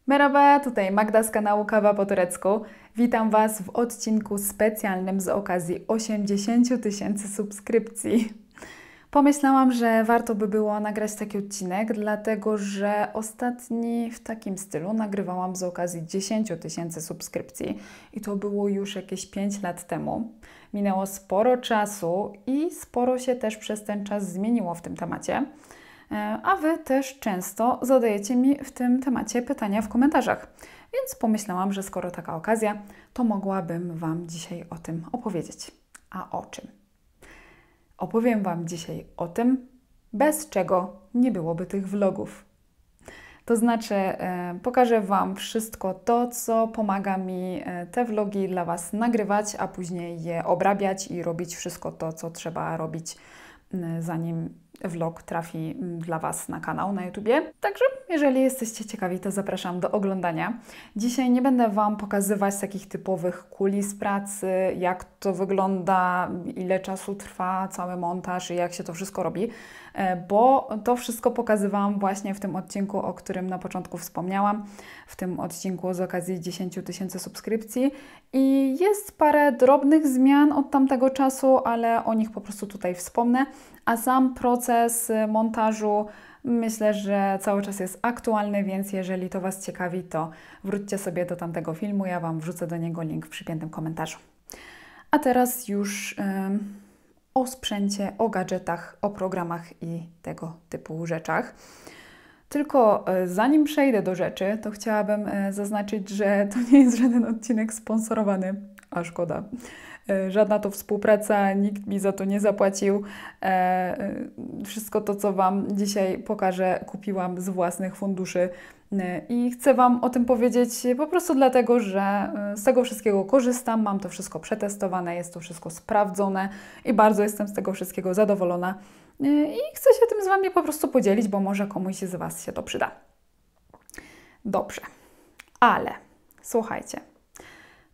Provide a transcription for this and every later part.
Merhaba, tutaj Magda z kanału Kawa po turecku. Witam Was w odcinku specjalnym z okazji 80 000 subskrypcji. Pomyślałam, że warto by było nagrać taki odcinek, dlatego że ostatni w takim stylu nagrywałam z okazji 10 000 subskrypcji i to było już jakieś 5 lat temu. Minęło sporo czasu i sporo się też przez ten czas zmieniło w tym temacie. A Wy też często zadajecie mi w tym temacie pytania w komentarzach. Więc pomyślałam, że skoro taka okazja, to mogłabym Wam dzisiaj o tym opowiedzieć. A o czym? Opowiem Wam dzisiaj o tym, bez czego nie byłoby tych vlogów. To znaczy, pokażę Wam wszystko to, co pomaga mi te vlogi dla Was nagrywać, a później je obrabiać i robić wszystko to, co trzeba robić, zanim vlog trafi dla Was na kanał na YouTubie. Także jeżeli jesteście ciekawi, to zapraszam do oglądania. Dzisiaj nie będę Wam pokazywać takich typowych kulis pracy, jak to wygląda, ile czasu trwa cały montaż i jak się to wszystko robi, bo to wszystko pokazywałam właśnie w tym odcinku, o którym na początku wspomniałam, w tym odcinku z okazji 10 000 subskrypcji i jest parę drobnych zmian od tamtego czasu, ale o nich po prostu tutaj wspomnę, a sam proces montażu myślę, że cały czas jest aktualny, więc jeżeli to Was ciekawi, to wróćcie sobie do tamtego filmu, ja Wam wrzucę do niego link w przypiętym komentarzu. A teraz już o sprzęcie, o gadżetach, o programach i tego typu rzeczach. Tylko zanim przejdę do rzeczy, to chciałabym zaznaczyć, że to nie jest żaden odcinek sponsorowany, a szkoda. Żadna to współpraca, nikt mi za to nie zapłacił. Wszystko to, co Wam dzisiaj pokażę, kupiłam z własnych funduszy i chcę Wam o tym powiedzieć po prostu dlatego, że z tego wszystkiego korzystam, mam to wszystko przetestowane, jest to wszystko sprawdzone i bardzo jestem z tego wszystkiego zadowolona i chcę się tym z Wami po prostu podzielić, bo może komuś z Was się to przyda. Dobrze, ale słuchajcie,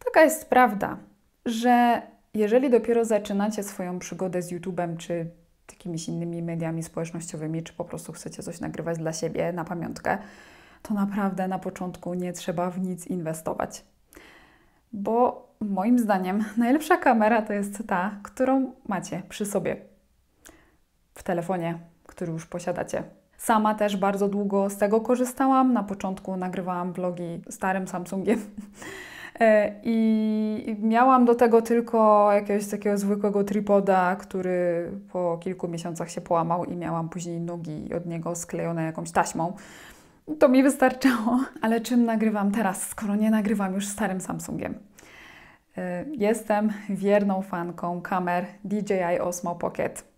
taka jest prawda, że jeżeli dopiero zaczynacie swoją przygodę z YouTube'em, czy jakimiś innymi mediami społecznościowymi, czy po prostu chcecie coś nagrywać dla siebie na pamiątkę, to naprawdę na początku nie trzeba w nic inwestować. Bo moim zdaniem najlepsza kamera to jest ta, którą macie przy sobie w telefonie, który już posiadacie. Sama też bardzo długo z tego korzystałam. Na początku nagrywałam vlogi starym Samsungiem. I miałam do tego tylko jakiegoś takiego zwykłego tripoda, który po kilku miesiącach się połamał i miałam później nogi od niego sklejone jakąś taśmą. To mi wystarczało. Ale czym nagrywam teraz, skoro nie nagrywam już starym Samsungiem? Jestem wierną fanką kamer DJI Osmo Pocket.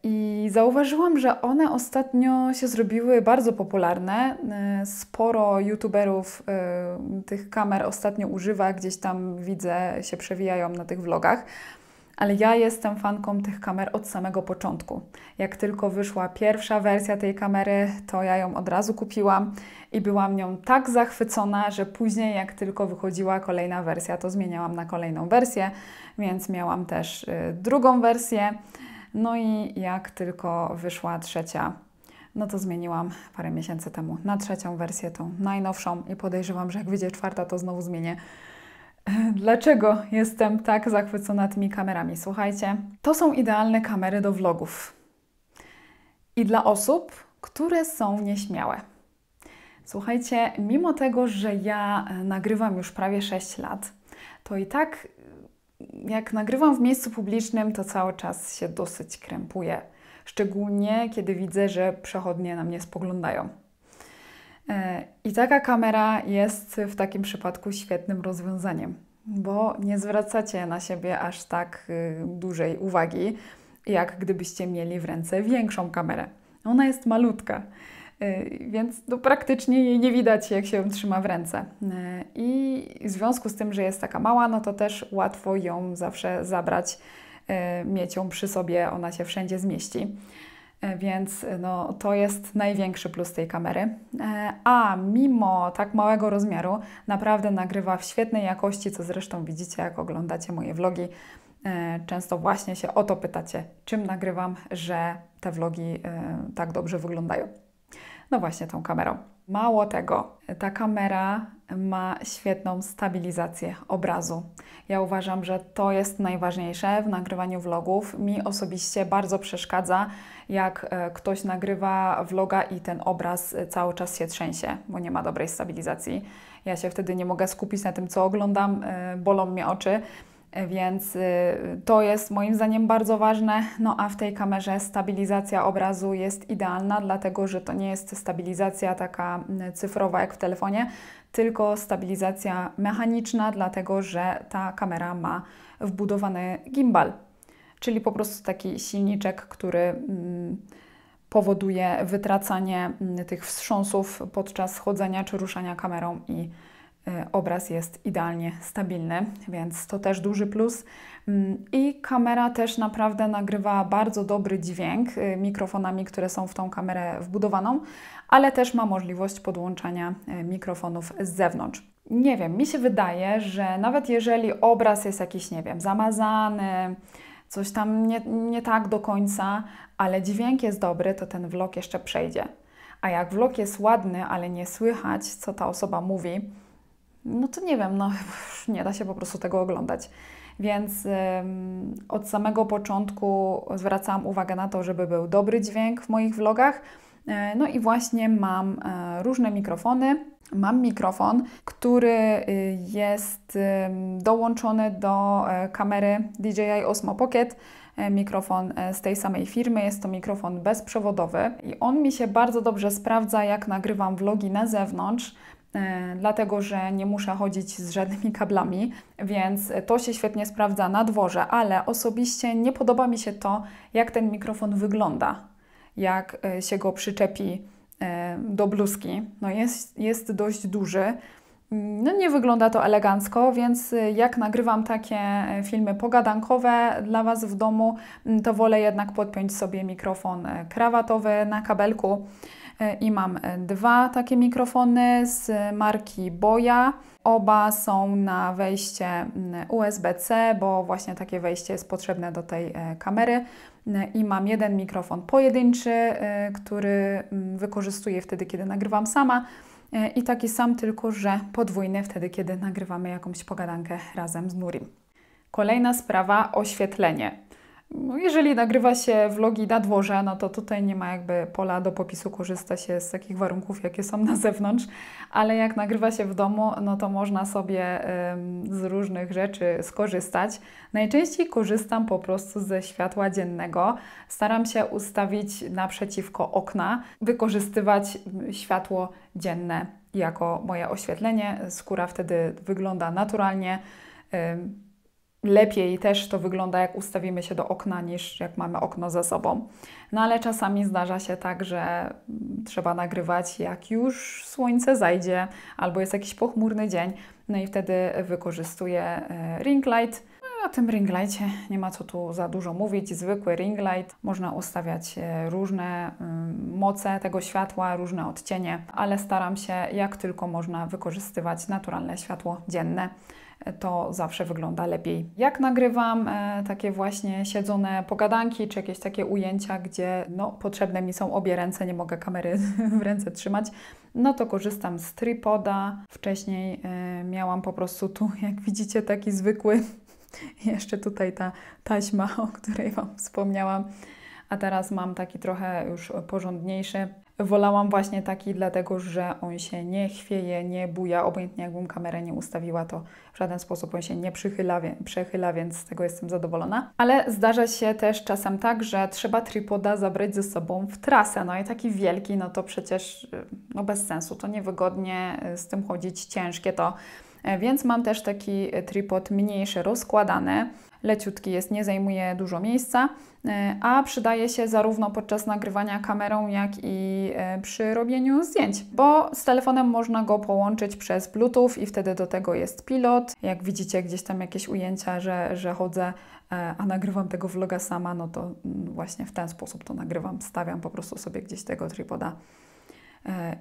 I zauważyłam, że one ostatnio się zrobiły bardzo popularne. Sporo youtuberów tych kamer ostatnio używa, gdzieś tam widzę, się przewijają na tych vlogach. Ale ja jestem fanką tych kamer od samego początku. Jak tylko wyszła pierwsza wersja tej kamery, to ja ją od razu kupiłam i byłam nią tak zachwycona, że później jak tylko wychodziła kolejna wersja, to zmieniałam na kolejną wersję, więc miałam też drugą wersję. No i jak tylko wyszła trzecia, no to zmieniłam parę miesięcy temu na trzecią wersję, tą najnowszą i podejrzewam, że jak wyjdzie czwarta, to znowu zmienię. Dlaczego jestem tak zachwycona tymi kamerami? Słuchajcie, to są idealne kamery do vlogów i dla osób, które są nieśmiałe. Słuchajcie, mimo tego, że ja nagrywam już prawie 6 lat, to i tak jak nagrywam w miejscu publicznym, to cały czas się dosyć krępuję. Szczególnie, kiedy widzę, że przechodnie na mnie spoglądają. I taka kamera jest w takim przypadku świetnym rozwiązaniem, bo nie zwracacie na siebie aż tak dużej uwagi, jak gdybyście mieli w ręce większą kamerę. Ona jest malutka, więc praktycznie jej nie widać, jak się ją trzyma w ręce. I w związku z tym, że jest taka mała, no to też łatwo ją zawsze zabrać, mieć ją przy sobie, ona się wszędzie zmieści. Więc no, to jest największy plus tej kamery. A mimo tak małego rozmiaru naprawdę nagrywa w świetnej jakości, co zresztą widzicie, jak oglądacie moje vlogi. Często właśnie się o to pytacie, czym nagrywam, że te vlogi tak dobrze wyglądają. No właśnie tą kamerą. Mało tego, ta kamera ma świetną stabilizację obrazu. Ja uważam, że to jest najważniejsze w nagrywaniu vlogów. Mi osobiście bardzo przeszkadza, jak ktoś nagrywa vloga i ten obraz cały czas się trzęsie, bo nie ma dobrej stabilizacji. Ja się wtedy nie mogę skupić na tym, co oglądam, bolą mnie oczy. Więc to jest moim zdaniem bardzo ważne. No a w tej kamerze stabilizacja obrazu jest idealna, dlatego że to nie jest stabilizacja taka cyfrowa jak w telefonie, tylko stabilizacja mechaniczna, dlatego że ta kamera ma wbudowany gimbal, czyli po prostu taki silniczek, który powoduje wytracanie tych wstrząsów podczas chodzenia czy ruszania kamerą i obraz jest idealnie stabilny, więc to też duży plus. I kamera też naprawdę nagrywa bardzo dobry dźwięk mikrofonami, które są w tą kamerę wbudowaną, ale też ma możliwość podłączania mikrofonów z zewnątrz. Nie wiem, mi się wydaje, że nawet jeżeli obraz jest jakiś, nie wiem, zamazany, coś tam nie tak do końca, ale dźwięk jest dobry, to ten vlog jeszcze przejdzie. A jak vlog jest ładny, ale nie słychać, co ta osoba mówi, no to nie wiem, no nie da się po prostu tego oglądać. Więc od samego początku zwracałam uwagę na to, żeby był dobry dźwięk w moich vlogach. No i właśnie mam różne mikrofony. Mam mikrofon, który jest dołączony do kamery DJI Osmo Pocket. Mikrofon z tej samej firmy, jest to mikrofon bezprzewodowy i on mi się bardzo dobrze sprawdza, jak nagrywam vlogi na zewnątrz, dlatego że nie muszę chodzić z żadnymi kablami, więc to się świetnie sprawdza na dworze, ale osobiście nie podoba mi się to, jak ten mikrofon wygląda, jak się go przyczepi do bluzki. No jest dość duży. No nie wygląda to elegancko, więc jak nagrywam takie filmy pogadankowe dla Was w domu, to wolę jednak podpiąć sobie mikrofon krawatowy na kabelku. I mam dwa takie mikrofony z marki Boya. Oba są na wejście USB-C, bo właśnie takie wejście jest potrzebne do tej kamery. I mam jeden mikrofon pojedynczy, który wykorzystuję wtedy, kiedy nagrywam sama. I taki sam, tylko że podwójny wtedy, kiedy nagrywamy jakąś pogadankę razem z Nurim. Kolejna sprawa, oświetlenie. No, jeżeli nagrywa się vlogi na dworze, no to tutaj nie ma jakby pola do popisu, korzysta się z takich warunków, jakie są na zewnątrz, ale jak nagrywa się w domu, no to można sobie z różnych rzeczy skorzystać. Najczęściej korzystam po prostu ze światła dziennego. Staram się ustawić naprzeciwko okna, wykorzystywać światło dzienne jako moje oświetlenie. Skóra wtedy wygląda naturalnie. Lepiej też to wygląda, jak ustawimy się do okna, niż jak mamy okno za sobą. No ale czasami zdarza się tak, że trzeba nagrywać, jak już słońce zajdzie, albo jest jakiś pochmurny dzień, no i wtedy wykorzystuję ring light. No, o tym ring lightie nie ma co tu za dużo mówić. Zwykły ring light. Można ustawiać różne moce tego światła, różne odcienie, ale staram się jak tylko można wykorzystywać naturalne światło dzienne. To zawsze wygląda lepiej. Jak nagrywam takie właśnie siedzone pogadanki, czy jakieś takie ujęcia, gdzie no, potrzebne mi są obie ręce, nie mogę kamery w ręce trzymać, no to korzystam z tripoda. Wcześniej miałam po prostu tu, jak widzicie, taki zwykły, jeszcze tutaj ta taśma, o której Wam wspomniałam, a teraz mam taki trochę już porządniejszy. Wolałam właśnie taki, dlatego że on się nie chwieje, nie buja, obojętnie jakbym kamerę nie ustawiła, to w żaden sposób on się nie przechyla, więc z tego jestem zadowolona. Ale zdarza się też czasem tak, że trzeba tripoda zabrać ze sobą w trasę. No i taki wielki, no to przecież no bez sensu, to niewygodnie z tym chodzić, ciężkie to. Więc mam też taki tripod mniejszy, rozkładany. Leciutki jest, nie zajmuje dużo miejsca, a przydaje się zarówno podczas nagrywania kamerą, jak i przy robieniu zdjęć, bo z telefonem można go połączyć przez Bluetooth i wtedy do tego jest pilot. Jak widzicie gdzieś tam jakieś ujęcia, że chodzę, a nagrywam tego vloga sama, no to właśnie w ten sposób to nagrywam. Stawiam po prostu sobie gdzieś tego tripoda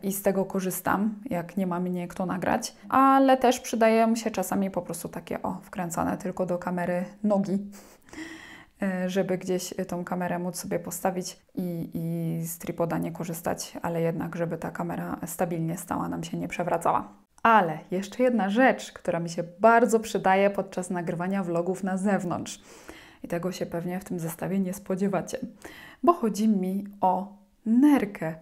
i z tego korzystam, jak nie ma mnie kto nagrać, ale też przydają się czasami po prostu takie wkręcane tylko do kamery nogi. żeby gdzieś tą kamerę móc sobie postawić i z tripoda nie korzystać, ale jednak, żeby ta kamera stabilnie stała, nam się nie przewracała. Ale jeszcze jedna rzecz, która mi się bardzo przydaje podczas nagrywania vlogów na zewnątrz. I tego się pewnie w tym zestawie nie spodziewacie, bo chodzi mi o nerkę.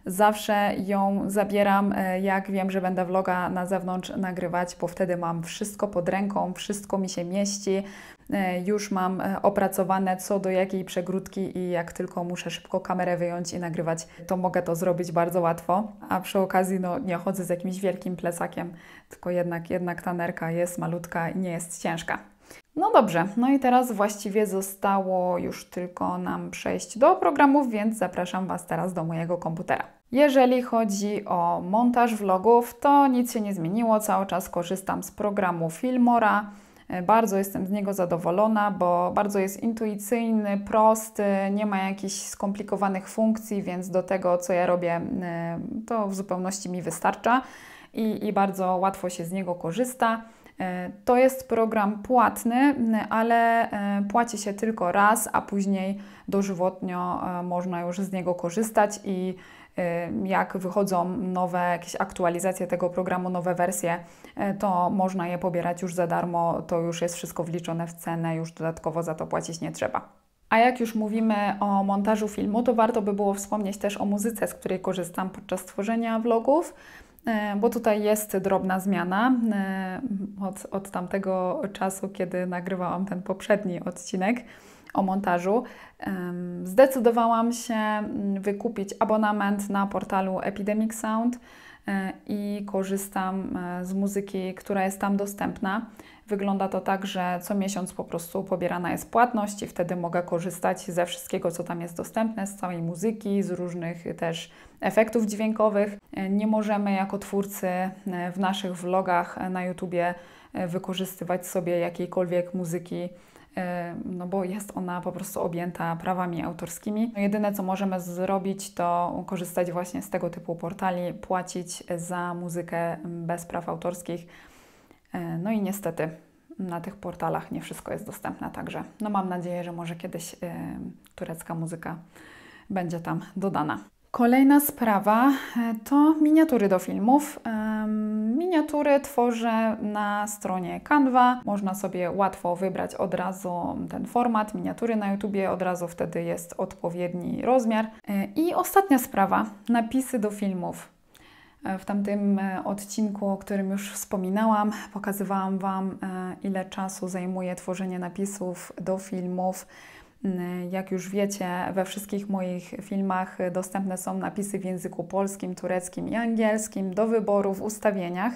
Zawsze ją zabieram, jak wiem, że będę vloga na zewnątrz nagrywać, bo wtedy mam wszystko pod ręką, wszystko mi się mieści. Już mam opracowane co do jakiej przegródki i jak tylko muszę szybko kamerę wyjąć i nagrywać, to mogę to zrobić bardzo łatwo. A przy okazji nie chodzę z jakimś wielkim plecakiem, tylko jednak ta nerka jest malutka i nie jest ciężka. No dobrze, no i teraz właściwie zostało już tylko nam przejść do programów, więc zapraszam Was teraz do mojego komputera. Jeżeli chodzi o montaż vlogów, to nic się nie zmieniło, cały czas korzystam z programu Filmora. Bardzo jestem z niego zadowolona, bo bardzo jest intuicyjny, prosty, nie ma jakichś skomplikowanych funkcji, więc do tego, co ja robię, to w zupełności mi wystarcza i bardzo łatwo się z niego korzysta. To jest program płatny, ale płaci się tylko raz, a później dożywotnio można już z niego korzystać i jak wychodzą nowe jakieś aktualizacje tego programu, nowe wersje, to można je pobierać już za darmo, to już jest wszystko wliczone w cenę, już dodatkowo za to płacić nie trzeba. A jak już mówimy o montażu filmu, to warto by było wspomnieć też o muzyce, z której korzystam podczas tworzenia vlogów, bo tutaj jest drobna zmiana od tamtego czasu, kiedy nagrywałam ten poprzedni odcinek o montażu. Zdecydowałam się wykupić abonament na portalu Epidemic Sound i korzystam z muzyki, która jest tam dostępna. Wygląda to tak, że co miesiąc po prostu pobierana jest płatność i wtedy mogę korzystać ze wszystkiego, co tam jest dostępne, z całej muzyki, z różnych też efektów dźwiękowych. Nie możemy jako twórcy w naszych vlogach na YouTubie wykorzystywać sobie jakiejkolwiek muzyki, no bo jest ona po prostu objęta prawami autorskimi. Jedyne, co możemy zrobić, to korzystać właśnie z tego typu portali, płacić za muzykę bez praw autorskich. No i niestety na tych portalach nie wszystko jest dostępne, także no mam nadzieję, że może kiedyś turecka muzyka będzie tam dodana. Kolejna sprawa to miniatury do filmów. Miniatury tworzę na stronie Canva. Można sobie łatwo wybrać od razu ten format miniatury na YouTubie, od razu wtedy jest odpowiedni rozmiar. I ostatnia sprawa, napisy do filmów. W tamtym odcinku, o którym już wspominałam, pokazywałam Wam, ile czasu zajmuje tworzenie napisów do filmów. Jak już wiecie, we wszystkich moich filmach dostępne są napisy w języku polskim, tureckim i angielskim do wyboru w ustawieniach.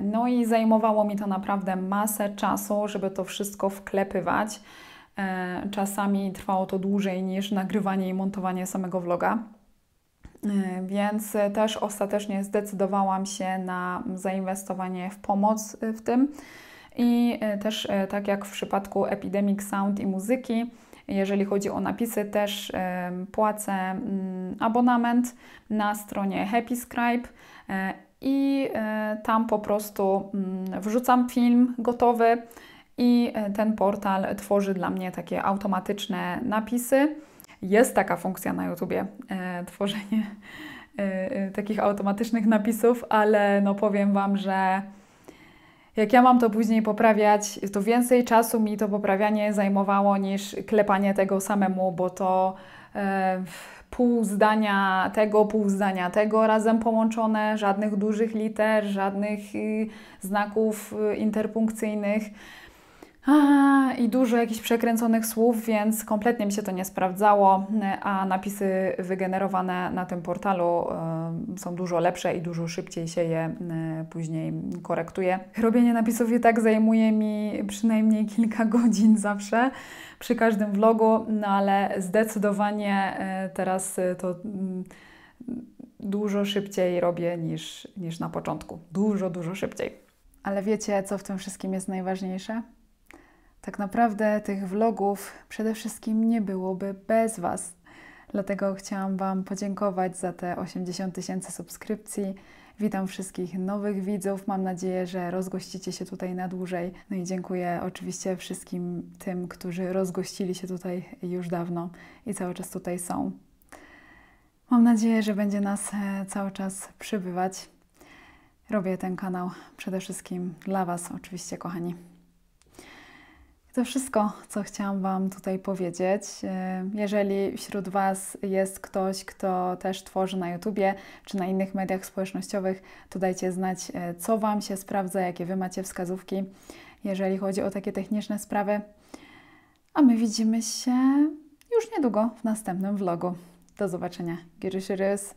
No i zajmowało mi to naprawdę masę czasu, żeby to wszystko wklepywać. Czasami trwało to dłużej niż nagrywanie i montowanie samego vloga. Więc też ostatecznie zdecydowałam się na zainwestowanie w pomoc w tym. I też tak jak w przypadku Epidemic Sound i muzyki, jeżeli chodzi o napisy, też płacę abonament na stronie HappyScribe i tam po prostu wrzucam film gotowy i ten portal tworzy dla mnie takie automatyczne napisy. Jest taka funkcja na YouTubie, tworzenie takich automatycznych napisów, ale no powiem Wam, że jak ja mam to później poprawiać, to więcej czasu mi to poprawianie zajmowało niż klepanie tego samemu, bo to pół zdania tego razem połączone, żadnych dużych liter, żadnych znaków interpunkcyjnych i dużo jakichś przekręconych słów, więc kompletnie mi się to nie sprawdzało, a napisy wygenerowane na tym portalu są dużo lepsze i dużo szybciej się je później korektuje. Robienie napisów i tak zajmuje mi przynajmniej kilka godzin zawsze przy każdym vlogu, no ale zdecydowanie teraz to dużo szybciej robię niż na początku. Dużo szybciej. Ale wiecie, co w tym wszystkim jest najważniejsze? Tak naprawdę tych vlogów przede wszystkim nie byłoby bez Was. Dlatego chciałam Wam podziękować za te 80 tysięcy subskrypcji. Witam wszystkich nowych widzów. Mam nadzieję, że rozgościcie się tutaj na dłużej. No i dziękuję oczywiście wszystkim tym, którzy rozgościli się tutaj już dawno i cały czas tutaj są. Mam nadzieję, że będzie nas cały czas przybywać. Robię ten kanał przede wszystkim dla Was, oczywiście, kochani. To wszystko, co chciałam Wam tutaj powiedzieć. Jeżeli wśród Was jest ktoś, kto też tworzy na YouTubie czy na innych mediach społecznościowych, to dajcie znać, co Wam się sprawdza, jakie Wy macie wskazówki, jeżeli chodzi o takie techniczne sprawy. A my widzimy się już niedługo w następnym vlogu. Do zobaczenia. Görüşürüz.